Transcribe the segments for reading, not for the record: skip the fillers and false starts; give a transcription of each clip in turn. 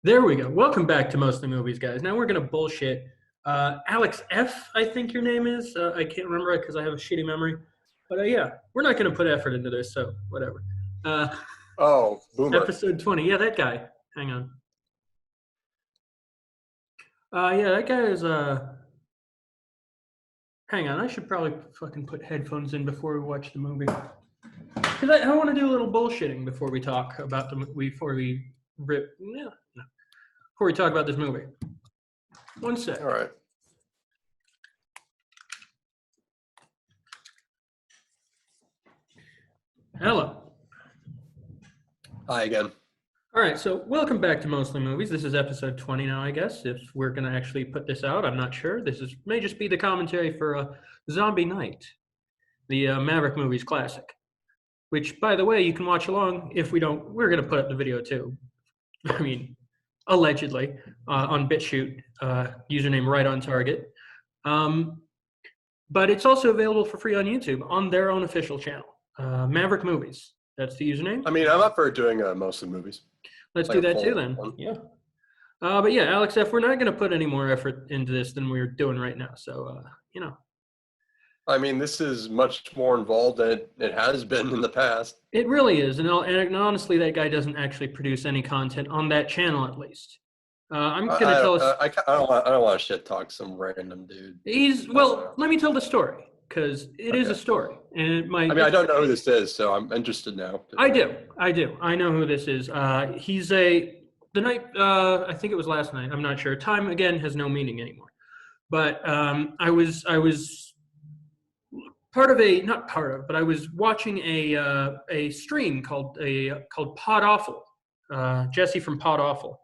There we go. Welcome back to Mostly Movies, guys. Now we're gonna bullshit. Alex F, I think your name is. I can't remember it because I have a shitty memory. But yeah, we're not gonna put effort into this, so whatever. Uh, Oh, Boomer. Episode 20. Yeah, that guy. Hang on. Yeah, that guy is. Hang on. I should probably fucking put headphones in before we watch the movie. Because I want to do a little bullshitting before we talk about before we rip. Yeah, no. Before we talk about this movie. One sec. All right. Hello. Hi again. All right, so welcome back to Mostly Movies. This is episode 20 now, I guess, if we're going to actually put this out. I'm not sure. May just be the commentary for Zombie Night, the Maverick Movies classic, which, by the way, you can watch along if we don't. We're going to put up the video, too. I mean, allegedly, on BitChute, username right on target. But it's also available for free on YouTube on their own official channel, Maverick Movies. That's the username. I mean, I'm up for doing mostly movies. Let's Like do a that full too then. one. Yeah. But yeah, Alex F, we're not going to put any more effort into this than we're doing right now. So, I mean, this is much more involved than it has been in the past. it really is. And honestly, that guy doesn't actually produce any content on that channel, at least. I'm going to tell us. I don't want to shit talk some random dude. Well, let me tell the story because it is a Okay. story. And it might. I mean, I don't know who this is, so I'm interested now. I do. I know who this is. He's the night, I think it was last night. I'm not sure. Time, again, has no meaning anymore. But I was but I was watching a stream called Pod Awful, Jesse from Pod Awful.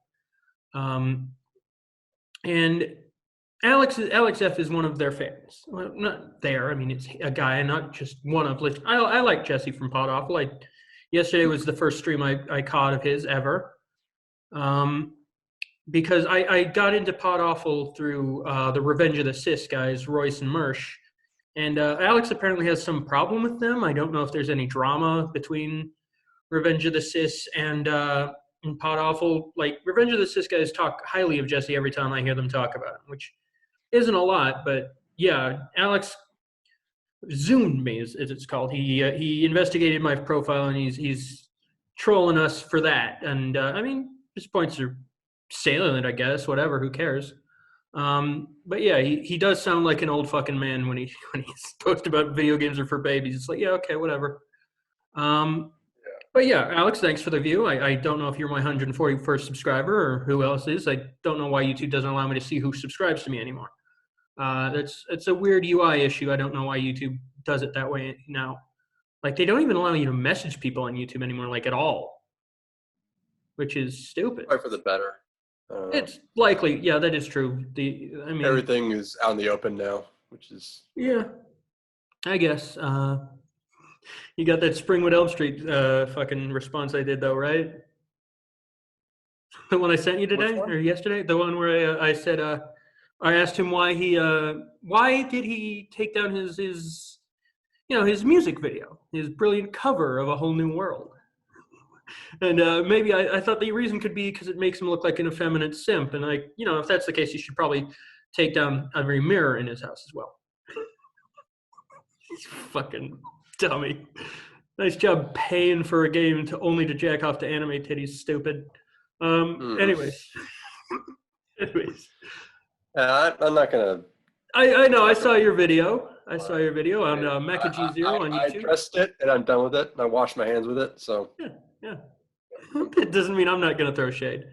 And Alex F is one of their fans. Well, not there. I mean, it's a guy, and not just one of. I like Jesse from Pod Awful. Yesterday was the first stream I caught of his ever. Because I got into Pod Awful through the Revenge of the Cis guys, Royce and Mersch. And Alex apparently has some problem with them. I don't know if there's any drama between Revenge of the Cis and Pod Awful. Like, Revenge of the Cis guys talk highly of Jesse every time I hear them talk about him, which isn't a lot, but yeah, Alex zoomed me, as it's called. He investigated my profile, and he's trolling us for that. And I mean, his points are salient, I guess. Whatever, who cares? But yeah, he does sound like an old fucking man when he's talked about video games are for babies. It's like, yeah, okay, whatever. But yeah, Alex, thanks for the view. I don't know if you're my 141st subscriber or who else is. I don't know why YouTube doesn't allow me to see who subscribes to me anymore. It's a weird UI issue. I don't know why YouTube does it that way now. Like, they don't even allow you to message people on YouTube anymore, like, at all, which is stupid. Probably for the better. It's likely, yeah, that is true. Everything is out in the open now, which is yeah, I guess. You got that Springwood Elm Street fucking response I did, though, right? The one I sent you today or yesterday, the one where I said I asked him why did he take down his music video, his brilliant cover of A Whole New World. And maybe I thought the reason could be because it makes him look like an effeminate simp. And if that's the case, he should probably take down every mirror in his house as well. He's fucking dummy. Nice job paying for a game only to jack off to anime titties, stupid. Anyways. I'm not gonna. I know. I saw your video. I saw your video on Mecha G0 on YouTube. I addressed it, and I'm done with it. And I washed my hands with it. So yeah. It doesn't mean I'm not gonna throw shade.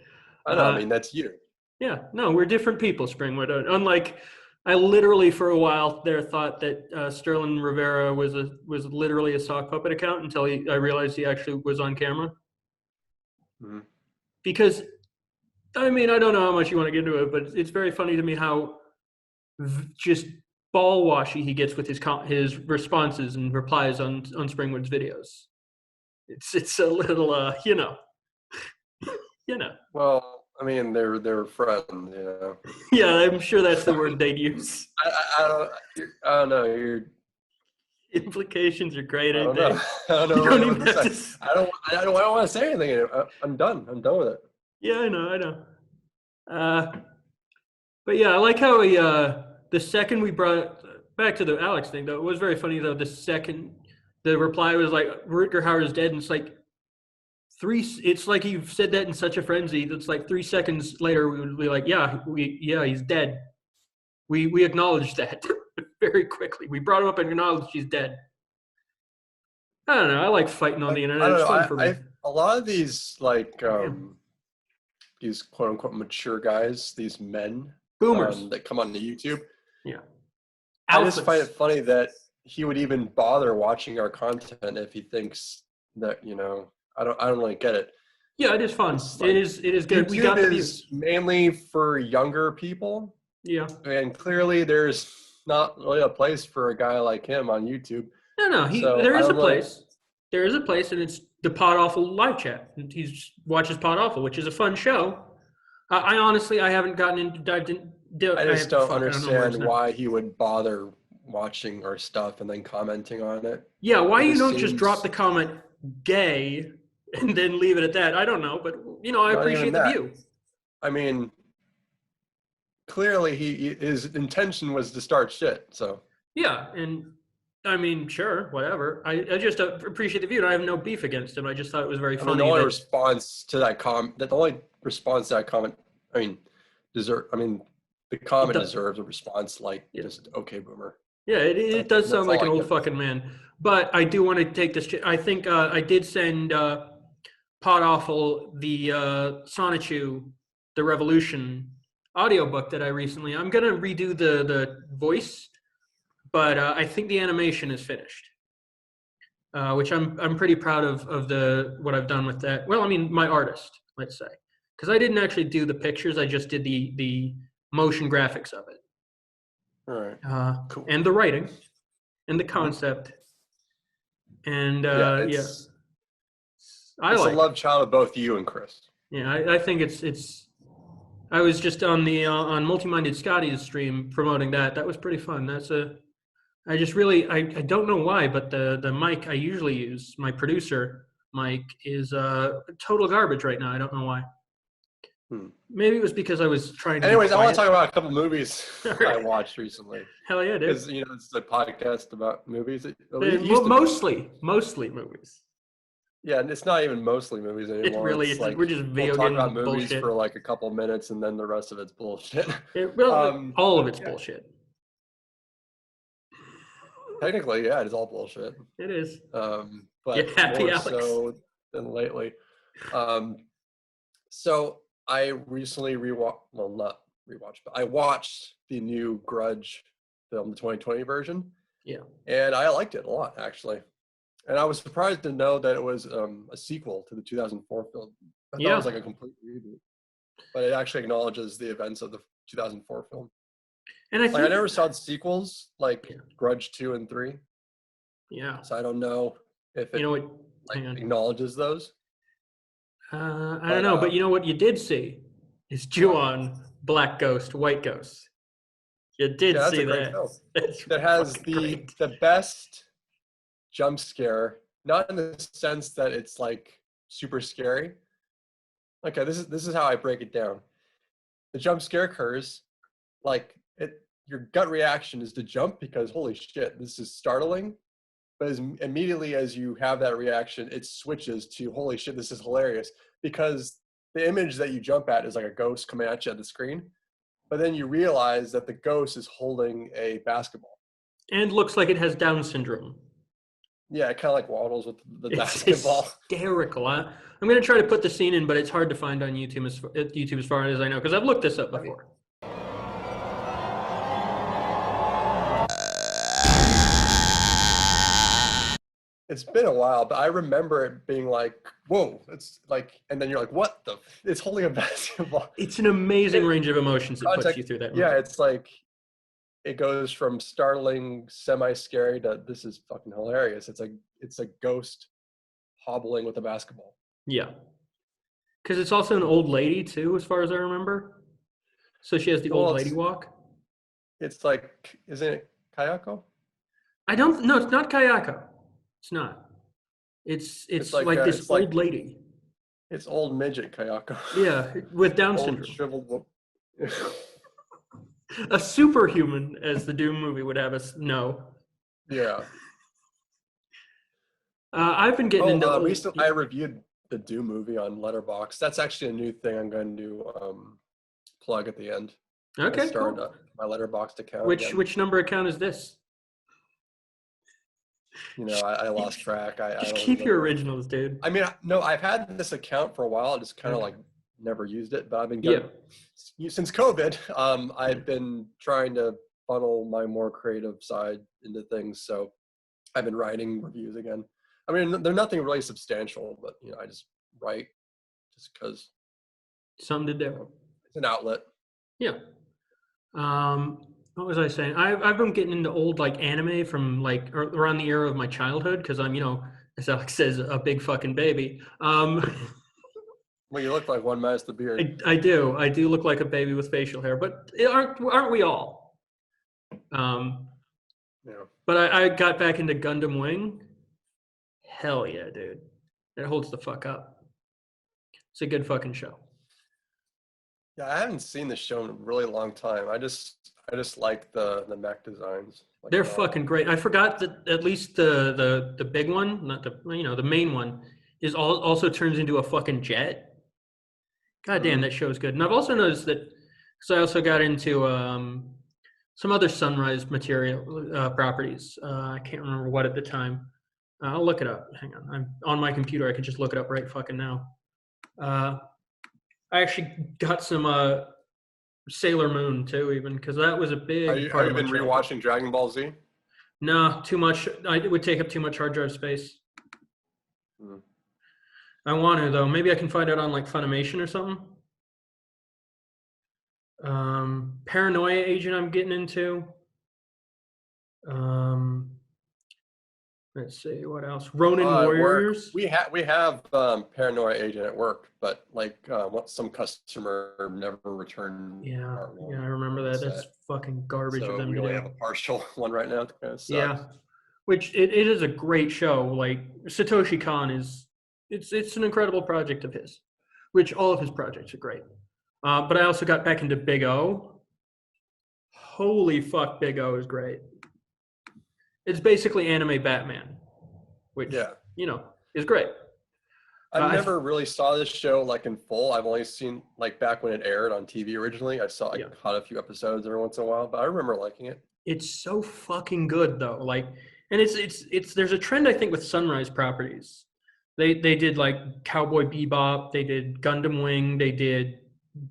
I know. I mean, that's you. Yeah. No, we're different people, Springwood. Unlike, I literally for a while there thought that Sterling Rivera was literally a sock puppet account until I realized he actually was on camera. Mm-hmm. Because, I mean, I don't know how much you want to get into it, but it's very funny to me how just ball washy he gets with his responses and replies on Springwood's videos. It's a little Well, I mean, they're friends, Yeah, I'm sure that's the word they'd use. I don't know. You're implications are great. I don't know. I don't know. I don't want to say anything. I'm done. I'm done with it. Yeah, I know. Uh, but yeah, I like how he, the second we brought back to the Alex thing, though, it was very funny, though. The second the reply was like, Rutger Hauer is dead, and it's like, it's like you've said that in such a frenzy. It's like 3 seconds later, we would be like, yeah, he's dead. We acknowledged that very quickly. We brought him up and acknowledged he's dead. I don't know. I like fighting on the internet. I don't It's know. fun for me. A lot of these these quote unquote mature guys, these men Boomers. that come on to YouTube. Yeah. I just find it funny that he would even bother watching our content if he thinks that, I don't really get it. Yeah, it is fun. Like, it is good. YouTube We got the is views. mainly for younger people. Yeah. And clearly there's not really a place for a guy like him on YouTube. No. There is a place. There is a place, and it's the Pod Awful live chat. And he watches Pod Awful, which is a fun show. I honestly, I haven't dived in. I just don't understand why he would bother watching our stuff and then commenting on it. Yeah, why you don't just drop the comment gay and then leave it at that? I don't know, but I appreciate the view. I mean, clearly his intention was to start shit. So yeah, and I mean, sure, whatever. I just appreciate the view, and I have no beef against him. I just thought it was very funny. The only response to that comment, the comment deserves a response like just okay, boomer. Yeah, it does sound like an old fucking man. But I do want to take this. I think I did send Pod Awful the Sonichu, the Revolution audiobook that I recently. I'm gonna redo the voice, but I think the animation is finished, which I'm pretty proud of what I've done with that. Well, I mean, my artist, let's say, because I didn't actually do the pictures. I just did the motion graphics of it. All right. Cool. And the writing, and the concept, and it's a love child of both you and Chris. Yeah, I think it's. I was just on the on Multi-Minded Scotty's stream promoting that. That was pretty fun. I just really I don't know why, but the mic I usually use, my producer mic, is total garbage right now. I don't know why. Maybe it was because I was trying to. Anyways, I want to talk about a couple movies I watched recently. Hell yeah, dude. Because it's a podcast about movies. Mostly movies. Yeah, and it's not even mostly movies anymore. It really is. We're just video talk about movies bullshit for like a couple minutes, and then the rest of it's bullshit. All of it's bullshit. Technically, yeah, it's all bullshit. It is. But you're happy, more Alex? so than lately. So I recently not rewatched, but I watched the new Grudge film, the 2020 version. Yeah. And I liked it a lot, actually. And I was surprised to know that it was a sequel to the 2004 film. I thought it was like a complete reboot. But it actually acknowledges the events of the 2004 film. And I never saw the sequels, like Grudge 2 and 3. Yeah. So I don't know if it acknowledges those. I don't know, but you know what you did see is Ju-on, Black Ghost, White Ghost. You did see that. That has the best jump scare, not in the sense that it's like super scary. Okay, this is how I break it down. The jump scare occurs, your gut reaction is to jump because holy shit, this is startling. But immediately as you have that reaction, it switches to holy shit, this is hilarious, because the image that you jump at is like a ghost coming at you at the screen. But then you realize that the ghost is holding a basketball. And looks like it has Down syndrome. Yeah, it kind of like waddles with the basketball. Hysterical. I'm going to try to put the scene in, but it's hard to find on YouTube as far as I know, because I've looked this up before. It's been a while, but I remember it being like, whoa, it's like, and then you're like, what the? It's holding a basketball. It's an amazing range of emotions it puts you through that movie. Yeah, it's like, it goes from startling, semi-scary to this is fucking hilarious. It's a ghost hobbling with a basketball. Yeah. Because it's also an old lady, too, as far as I remember. So she has the old lady walk. It's like, isn't it Kayako? No, it's not Kayako. It's not. It's like this old lady. It's old midget Kayako. Yeah, with Down syndrome. Shriveled A superhuman, as the Doom movie would have us know. Yeah. I've been getting into recently I reviewed the Doom movie on Letterboxd. That's actually a new thing I'm going to plug at the end. Okay, I started cool. my Letterboxd account. Which number account is this? You know, I lost track. I Just don't keep your remember. originals, dude. I mean, no, I've had this account for a while. I just kind of like never used it, but I've been since COVID. I've been trying to funnel my more creative side into things. So I've been writing reviews again. I mean, they're nothing really substantial, but you know, I just write just because something to do. It's an outlet. Yeah. What was I saying? I've been getting into old like anime from like around the era of my childhood because I'm, you know, as Alex says, a big fucking baby. Well, you look like one minus the beard. I do look like a baby with facial hair, but aren't we all? Yeah. But I got back into Gundam Wing. Hell yeah, dude! It holds the fuck up. It's a good fucking show. Yeah, I haven't seen the show in a really long time. I just like the mech designs. Like, they're fucking great. I forgot that at least the big one, not the the main one, is also turns into a fucking jet. God damn, that show's good. And I've also noticed that because I also got into some other Sunrise material properties. I can't remember what at the time. I'll look it up. Hang on. I'm on my computer. I could just look it up right fucking now. I actually got some Sailor Moon too, even because that was a big part of my Have you been rewatching Dragon Ball Z? No, too much. It would take up too much hard drive space. I want to though. Maybe I can find it on like Funimation or something. Paranoia Agent I'm getting into. Let's see what else. Ronin Warriors. We have Paranoia Agent at work, but like some customer never returned. Yeah, I remember that. That's fucking garbage of them we to only do. have a partial one right now. Kind of yeah, which it is a great show. Like Satoshi Kon is, it's an incredible project of his, which all of his projects are great. But I also got back into Big O. Holy fuck, Big O is great. It's basically anime Batman, which is great. I never really saw this show like in full. I've only seen like back when it aired on TV originally. I caught a few episodes every once in a while, but I remember liking it. It's so fucking good though. Like, and it's there's a trend I think with Sunrise properties. They did like Cowboy Bebop, they did Gundam Wing, they did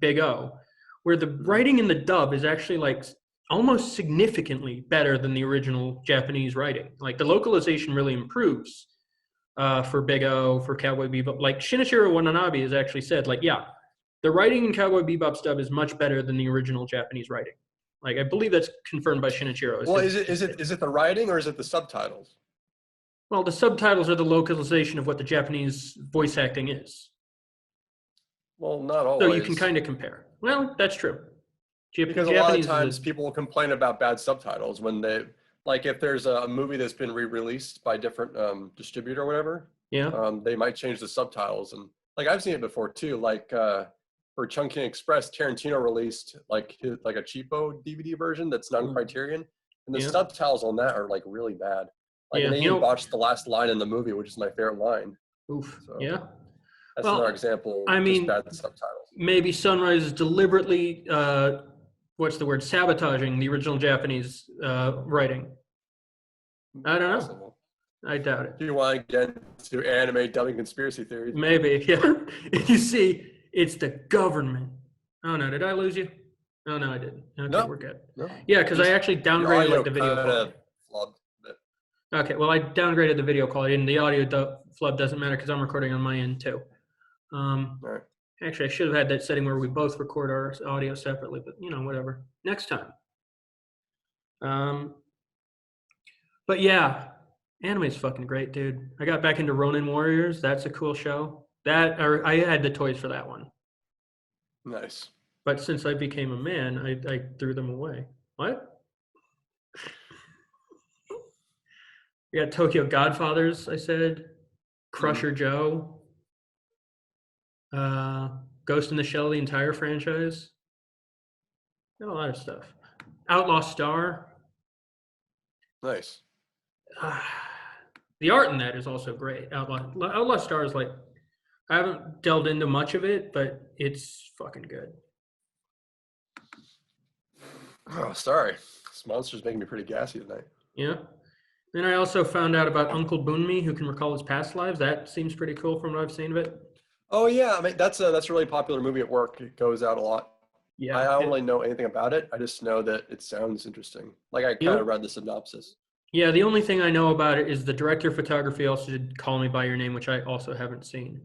Big O, where the writing in the dub is actually like almost significantly better than the original Japanese writing. Like the localization really improves for Big O, for Cowboy Bebop. Like Shinichiro Watanabe has actually said, like, yeah, the writing in Cowboy Bebop's dub is much better than the original Japanese writing. Like I believe that's confirmed by Shinichiro. Well, is it the writing or is it the subtitles? Well, the subtitles are the localization of what the Japanese voice acting is. Well, not always. So you can kind of compare. Well, that's true. Because a lot of times people will complain about bad subtitles when they, like if there's a movie that's been re-released by a different distributor or whatever, they might change the subtitles. And like I've seen it before too, like for Chungking Express, Tarantino released like a cheapo DVD version that's non-Criterion, and the subtitles on that are like really bad. Like and they even botched the last line in the movie, which is my favorite line. Oof. So, yeah. That's another example of just bad subtitles. Maybe Sunrise is deliberately sabotaging the original Japanese writing. I don't know. I doubt it. Do you want to get into anime dubbing conspiracy theories? Maybe, yeah. You see, it's the government. Oh no, did I lose you? Oh no, I didn't. Okay, no, we're good. No. Yeah, because I actually downgraded like the video quality. Okay, well I downgraded the video quality, and the audio flub doesn't matter because I'm recording on my end too. Right. Actually, I should have had that setting where we both record our audio separately, but whatever. Next time. But yeah, anime's fucking great, dude. I got back into Ronin Warriors. That's a cool show. I had the toys for that one. Nice. But since I became a man, I threw them away. What? We got Tokyo Godfathers, I said. Crusher Joe. Ghost in the Shell, the entire franchise. Got a lot of stuff. Outlaw Star. Nice. The art in that is also great. Outlaw Star is like, I haven't delved into much of it, but it's fucking good. Oh, sorry. This monster's making me pretty gassy tonight. Yeah. Then I also found out about Uncle Boonmee, who can recall his past lives. That seems pretty cool from what I've seen of it. Oh yeah, I mean that's a really popular movie at work. It goes out a lot. I Yeah. don't really know anything about it. I just know that it sounds interesting. Like I kind of read the synopsis. Yeah, the only thing I know about it is the director of photography also did Call Me by Your Name, which I also haven't seen.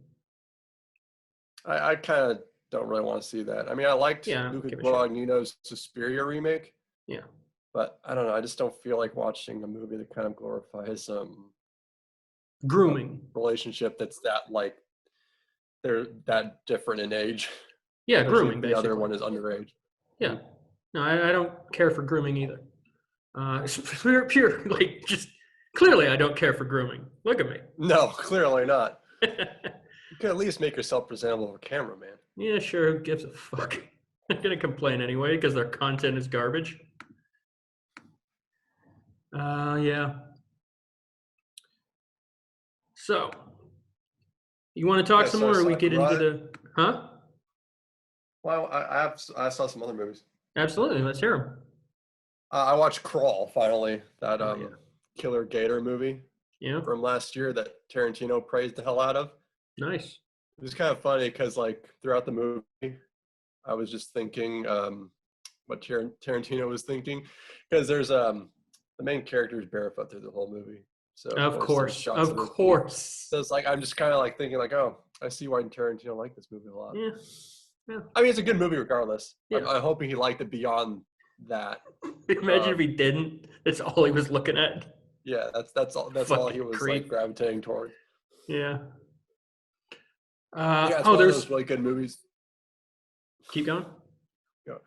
I kind of don't really want to see that. I mean, I liked Yeah, Luca give a shit. Guadagnino's Suspiria remake. Yeah. But I don't know. I just don't feel like watching a movie that kind of glorifies Grooming. relationship that's that like they're that different in age. Yeah, Especially grooming, if the basically. other one is underage. Yeah. No, I don't care for grooming either. It's pure, like, just clearly I don't care for grooming. Look at me. No, clearly not. You could at least make yourself presentable for camera, man. Yeah, sure. Who gives a fuck? I'm going to complain anyway because their content is garbage. Yeah. So, you want to talk some more, or we get into the? Huh? Well, I saw some other movies. Absolutely. Let's hear them. I watched Crawl finally. That yeah. Killer Gator movie. Yeah. From last year that Tarantino praised the hell out of. Nice. It was kind of funny because like throughout the movie, I was just thinking what Tarantino was thinking because there's the main character is barefoot through the whole movie. So of course. So it's like I'm just kind of like thinking like, oh, I see why Tarantino liked this movie a lot. Yeah. Yeah. I mean, it's a good movie regardless. Yeah. I'm hoping he liked it beyond that. Imagine if he didn't. That's all he was looking at. Yeah, that's all he was like gravitating toward. Yeah. Yeah, it's one of those really good movies. Keep going. Yeah.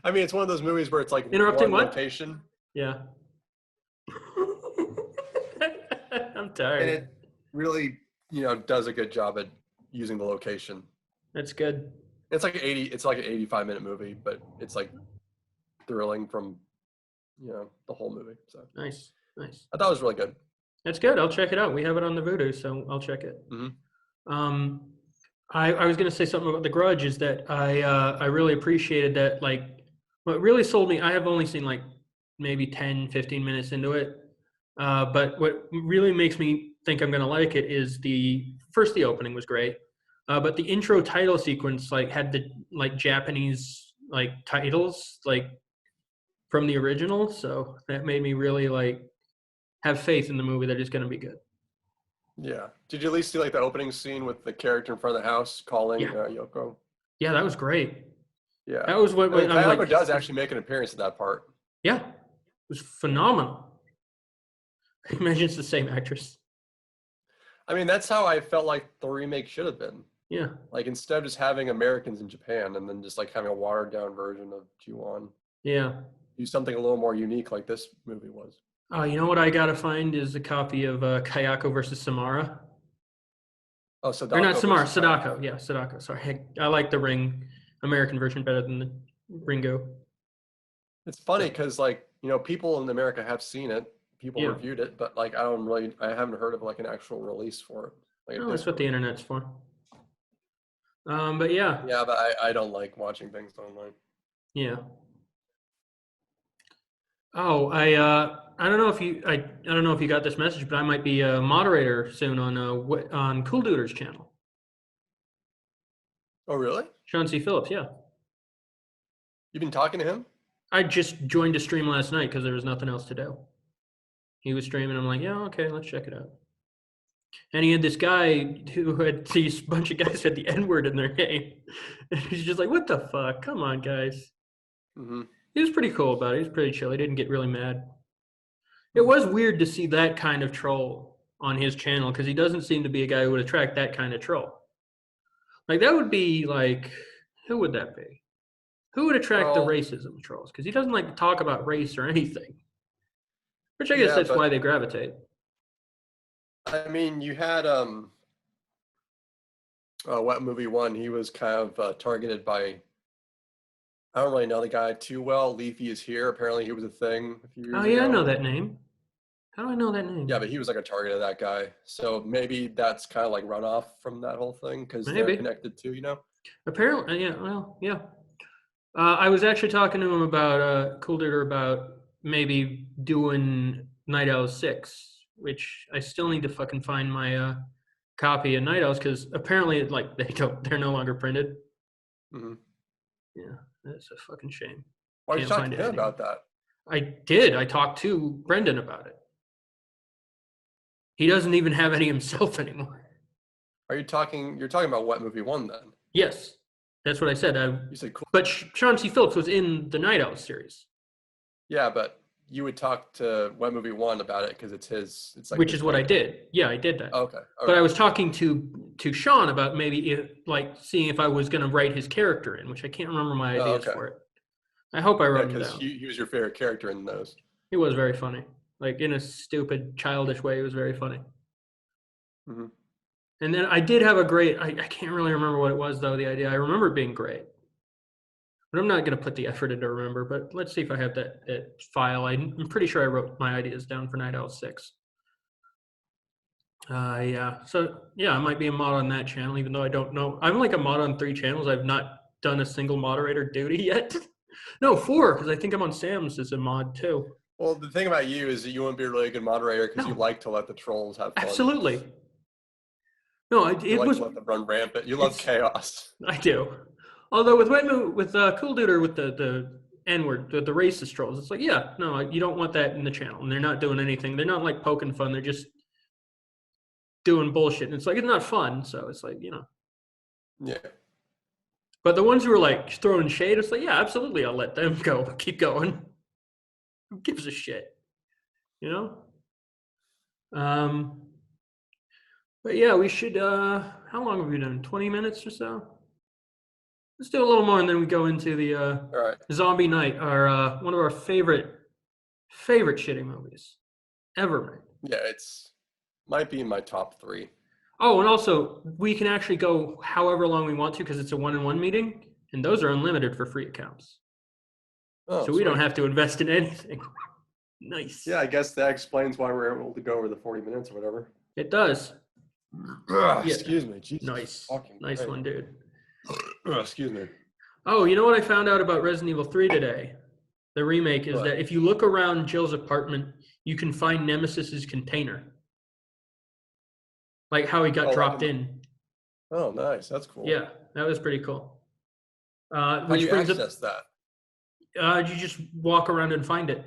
I mean, it's one of those movies where it's like interrupting one what? location. Yeah. I'm tired. And it really, does a good job at using the location. That's good. It's like an 85-minute movie, but it's like thrilling from, the whole movie. So nice. I thought it was really good. That's good. I'll check it out. We have it on the Vudu, so I'll check it. Mm-hmm. I was going to say something about The Grudge is that I really appreciated that. Like, what really sold me, I have only seen like maybe 10, 15 minutes into it. But what really makes me think I'm going to like it is the opening was great. But the intro title sequence like had the like Japanese like titles like from the original. So that made me really like have faith in the movie that it's going to be good. Yeah. Did you at least see like the opening scene with the character in front of the house calling Yoko? Yeah, that was great. Yeah. That was what Kayako does actually make an appearance in that part. Yeah. It was phenomenal. Imagine it's the same actress. I mean, that's how I felt like the remake should have been. Yeah. Like instead of just having Americans in Japan and then just like having a watered down version of Ju-on. Yeah. Do something a little more unique like this movie was. You know what I gotta find is a copy of Kayako versus Samara. Oh, Sadako. Or not Samara, Sadako. Yeah, Sadako. Sorry, I like the American version better than the Ringo. It's funny because like people in America have seen it, people reviewed it, but like I haven't heard of like an actual release for it. Like that's what the internet's for. But yeah. Yeah, but I don't like watching things online. Yeah. Oh, I don't know if you got this message, but I might be a moderator soon on Cool Duder's channel. Oh, really? Sean C. Phillips, yeah. You've been talking to him? I just joined a stream last night because there was nothing else to do. He was streaming. I'm like, yeah, okay, let's check it out. And he had this guy who had these bunch of guys had the N-word in their name. And he's just like, what the fuck? Come on, guys. Mm-hmm. He was pretty cool about it. He was pretty chill. He didn't get really mad. It was weird to see that kind of troll on his channel because he doesn't seem to be a guy who would attract that kind of troll. Like, that would be like, who would that be? Who would attract the racism trolls? Because he doesn't like to talk about race or anything. Which I guess that's why they gravitate. I mean, you had What Movie One? He was kind of targeted by I don't really know the guy too well. Leafy is here. Apparently, he was a thing a few years Oh ago. yeah, I know that name. How do I know that name? Yeah, but he was like a target of that guy. So maybe that's kind of like runoff from that whole thing because they're Maybe. connected too, you know? Apparently, yeah. Well, yeah. I was actually talking to him about Cool Duder about maybe doing Night Owls 6, which I still need to fucking find my copy of Night Owls because apparently like they're no longer printed. Mm-hmm. Yeah, that's a fucking shame. Why did you talk find to it him anymore. about that? I did. I talked to Brendan about it. He doesn't even have any himself anymore. You're talking about What Movie 1 then? Yes, that's what I said. You said cool. But Sean C. Phillips was in the Night Owls series. Yeah, but you would talk to What Movie 1 about it because it's his. It's like which his is what I content. did. Yeah, I did that. Okay. But I was talking to Sean about maybe seeing if I was going to write his character in, which I can't remember my ideas for it. I hope I wrote him down. Because he was your favorite character in those. He was very funny. Like in a stupid, childish way, it was very funny. Mm-hmm. And then I did have a great, I can't really remember what it was though, the idea. I remember it being great. But I'm not going to put the effort in to remember, but let's see if I have that file. I'm pretty sure I wrote my ideas down for Night Owl 6. Yeah. So, yeah, I might be a mod on that channel, even though I don't know. I'm like a mod on 3 channels. I've not done a single moderator duty yet. No, 4, because I think I'm on Sam's as a mod too. Well, the thing about you is that you won't be a really good moderator because you like to let the trolls have fun. Absolutely. No, you like to let them run rampant. You love chaos. I do. Although with Cool Duder with the N-word, the racist trolls, it's like, yeah, no, you don't want that in the channel. And they're not doing anything. They're not like poking fun. They're just doing bullshit. And it's like, it's not fun. So it's like, you know. Yeah. But the ones who are like throwing shade, it's like, yeah, absolutely, I'll let them go. Keep going. Who gives a shit? You know? But yeah, we should, how long have we done? 20 minutes or so? Let's do a little more and then we go into the All right. Zombie Night, our one of our favorite shitty movies ever made. Yeah, might be in my top 3. Oh, and also we can actually go however long we want to because it's a 1-on-1 meeting, and those are unlimited for free accounts. Oh, so we don't have to invest in anything. Nice. Yeah, I guess that explains why we're able to go over the 40 minutes or whatever. It does. Excuse me. Jesus. Nice one, dude. Excuse me. Oh, you know what I found out about Resident Evil 3 today? The remake is that if you look around Jill's apartment, you can find Nemesis's container. Like how he got dropped in. Oh, nice. That's cool. Yeah, that was pretty cool. How do you access that? You just walk around and find it.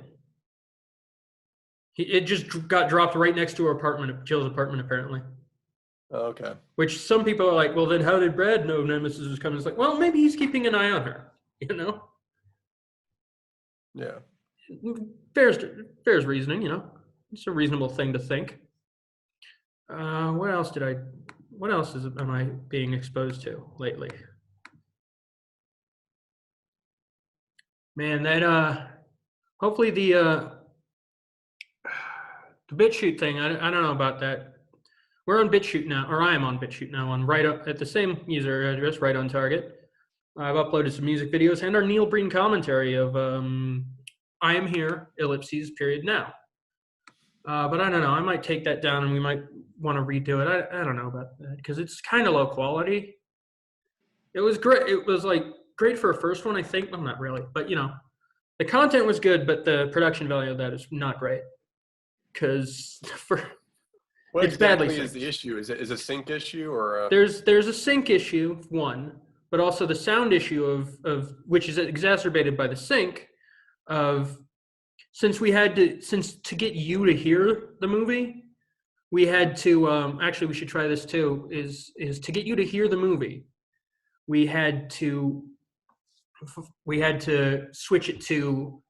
It just got dropped right next to her apartment, Jill's apartment, apparently. Oh, okay. Which some people are like, well, then how did Brad know Nemesis was coming? It's like, well, maybe he's keeping an eye on her, you know? Yeah. Fair's reasoning, you know? It's a reasonable thing to think. What else am I being exposed to lately? Man, that, hopefully the BitChute thing, I don't know about that. We're on BitChute now, or I am on BitChute now, at the same user address, right on target. I've uploaded some music videos and our Neil Breen commentary of I Am Here, ellipses, period, now. But I don't know, I might take that down and we might want to redo it. I don't know about that, because it's kind of low quality. It was great. It was like great for a first one, I think. Well, not really, but you know, the content was good, but the production value of that is not great. Because what it's exactly badly is the issue? Is it a sync issue or there's a sync issue, one, but also the sound issue of which is exacerbated by the sync of since to get you to hear the movie, we had to actually we should try this too, is to get you to hear the movie, we had to switch it to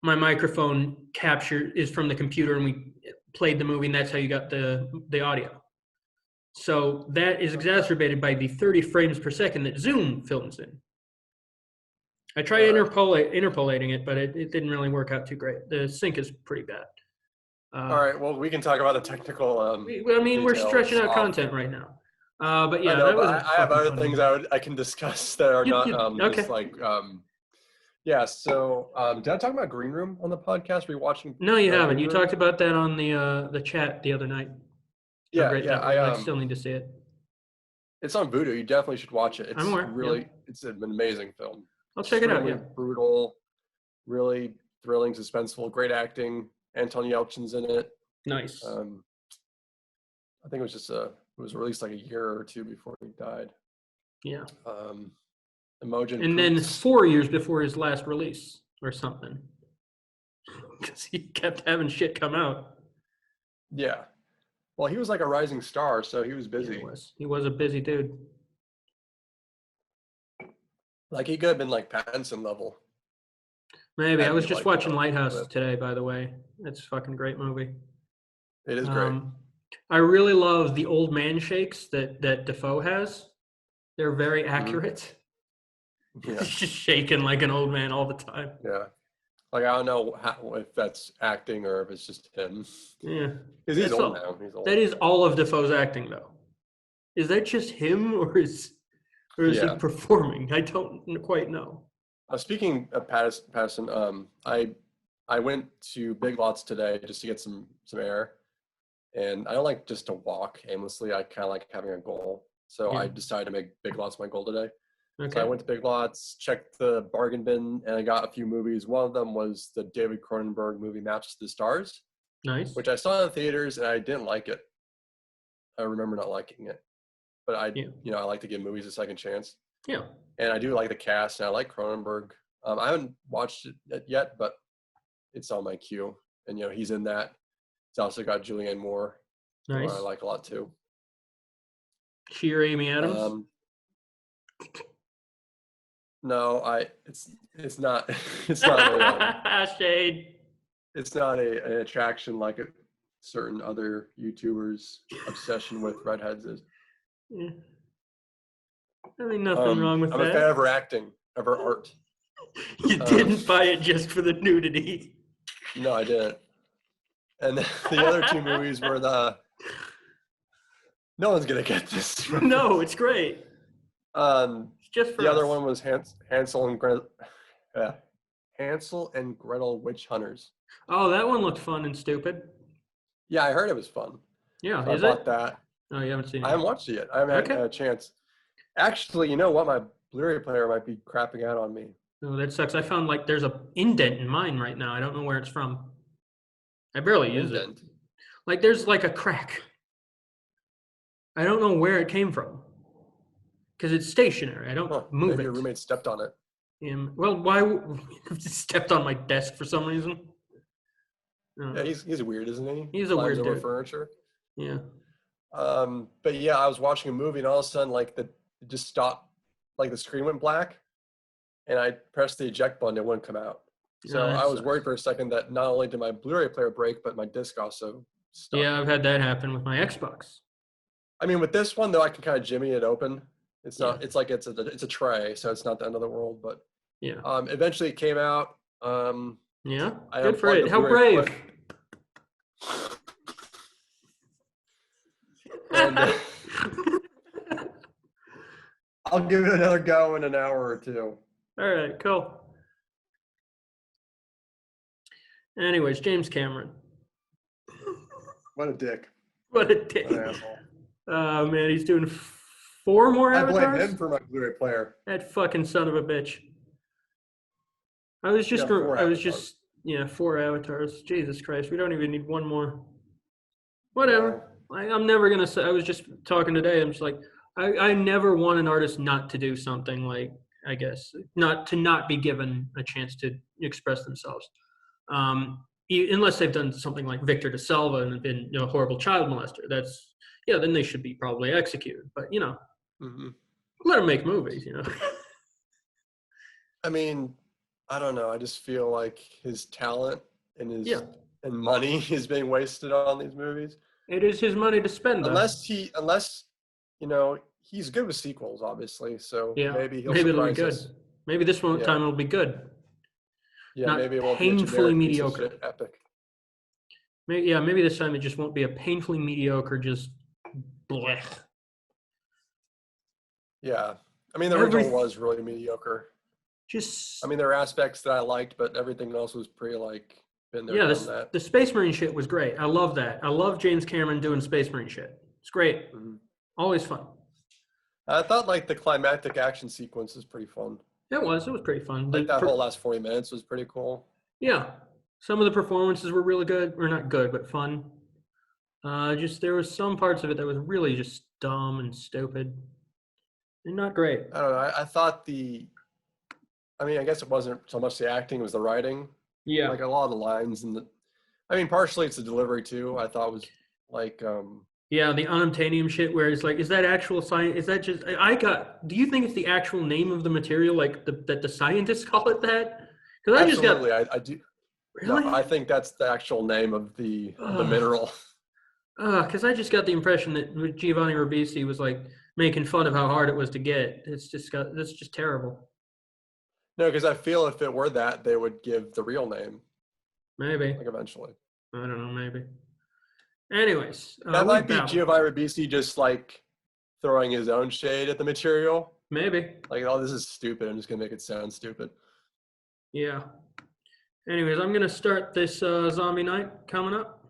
my microphone capture is from the computer and we played the movie and that's how you got the audio. So that is exacerbated by the 30 frames per second that Zoom films in. I tried interpolating it, but it didn't really work out too great. The sync is pretty bad. All right, well, we can talk about the technical we're stretching out content right now. But yeah, I have other things I can discuss that are not okay. just like Yeah. So, did I talk about Green Room on the podcast? Were you watching? No, you haven't. Green You Room? talked about that on the chat the other night. How Yeah, great yeah. that was. I still need to see it. It's on Vudu. You definitely should watch it. I'm It's aware. really, Yeah. it's an amazing film. I'll check it out. Extremely Yeah. brutal, really thrilling, suspenseful, great acting. Anton Yelchin's in it. Nice. I think it was just it was released like a year or two before he died. Yeah. Imogen And then Poots. 4 years before his last release or something. Because he kept having shit come out. Yeah. Well, he was like a rising star, so he was busy. Yeah, he was a busy dude. Like he could have been like Pattinson level. Maybe. I was Maybe, just like, watching you know, Lighthouse but- today, by the way. It's a fucking great movie. It is great. I really love the old man shakes that Defoe has. They're very Mm-hmm. accurate. Yeah. He's just shaking like an old man all the time. Yeah. Like I don't know if that's acting or if it's just him. Yeah. Because he's That's old all- now. He's old. That is all of Defoe's acting, though. Is that just him, or is he Yeah. performing? I don't quite know. Speaking of Patterson, I went to Big Lots today just to get some air, and I don't like just to walk aimlessly. I kind of like having a goal, so Yeah. I decided to make Big Lots my goal today. Okay. So I went to Big Lots, checked the bargain bin, and I got a few movies. One of them was the David Cronenberg movie Maps to the Stars, Nice. which I saw in theaters and I didn't like it. I remember not liking it, but I like to give movies a second chance. Yeah. And I do like the cast, and I like Cronenberg. I haven't watched it yet, but it's on my queue. And he's in that. It's also got Julianne Moore, who Nice. I like a lot too. She or Amy Adams? No, it's not it's not Shade. it's not an attraction like a certain other YouTubers' obsession with redheads is. Yeah. I mean, nothing wrong with I'm that. a fan of her acting, of her art. You didn't buy it just for the nudity. No, I didn't. And the other two movies were no one's gonna get this. No, it's great. It's just for the other us. one was Hansel and Gretel. Hansel and Gretel Witch Hunters. Oh, that one looked fun and stupid. Yeah, I heard it was fun. Yeah, So is I bought it? that. Oh, you haven't seen it. I haven't watched it yet. I haven't had a chance. Actually, you know what? My Blu-ray player might be crapping out on me. Oh, that sucks. I found like there's a indent in mine right now. I don't know where it's from. I barely use it. Like there's like a crack. I don't know where it came from. Because it's stationary. I don't move Maybe it. your roommate stepped on it. Well, why stepped on my desk for some reason? Yeah, he's weird, isn't he? He's a weird over dude. furniture. Yeah. But yeah, I was watching a movie and all of a sudden, like it just stopped, like the screen went black, and I pressed the eject button, it wouldn't come out. So Oh, that I was sucks. worried for a second that not only did my Blu-ray player break, but my disc also stopped. Yeah, I've had that happen with my Xbox. I mean, with this one though, I can kind of jimmy it open. It's not. It's like it's a tray, so it's not the end of the world. But yeah. Eventually, it came out. Yeah. I Good for unplugged it. the How Blu-ray brave. And, I'll give it another go in an hour or two. All right, cool. Anyways, James Cameron. What a dick. What a dick. What an asshole. Oh, man, he's doing 4 more I blame avatars? him for my Blu-ray player. That fucking son of a bitch. I was just, Yeah, 4 4 avatars. Jesus Christ, we don't even need one more. Whatever. I'm never going to say, I was just talking today, I'm just like, I never want an artist not to do something like, I guess, not be given a chance to express themselves. Unless they've done something like Victor De Salva and been a horrible child molester. That's, then they should be probably executed. But, Mm-hmm. let them make movies, I mean, I don't know. I just feel like his talent and and money is being wasted on these movies. It is his money to spend. Unless he's good with sequels, obviously. So maybe it'll be surprise good. us. Maybe this one time it'll be good. Yeah, Not maybe it won't painfully be a generic mediocre. piece of shit epic. Maybe this time it just won't be a painfully mediocre, just blech. Yeah, I mean the original was really mediocre. Just I mean, there are aspects that I liked, but everything else was pretty like been there, yeah, done that. the Space Marine shit was great. I love that. I love James Cameron doing Space Marine shit. It's great. Mhm. Always fun. I thought like the climactic action sequence was pretty fun. It was pretty fun. Like that whole last 40 minutes was pretty cool. Yeah, some of the performances were really good, or not good, but fun. Just there was some parts of it that was really just dumb and stupid, and not great. I don't know. I thought I mean, I guess it wasn't so much the acting, it was the writing. Yeah, Like a lot of the lines I mean, partially it's the delivery too. I thought was like, yeah, the unobtainium shit. Where it's like, is that actual science? Is that just? Do you think it's the actual name of the material, like that the scientists call it that? Because I just got. absolutely, I do. Really? No, I think that's the actual name of the Ugh. mineral. Because I just got the impression that Giovanni Ribisi was like making fun of how hard it was to get. That's just terrible. No, because I feel if it were that, they would give the real name, Maybe. like eventually. I don't know. Maybe. Anyways, That might be Giovanni Ribisi just like throwing his own shade at the material. Maybe. Like, oh, this is stupid. I'm just gonna make it sound stupid. Yeah. Anyways, I'm gonna start this zombie night coming up.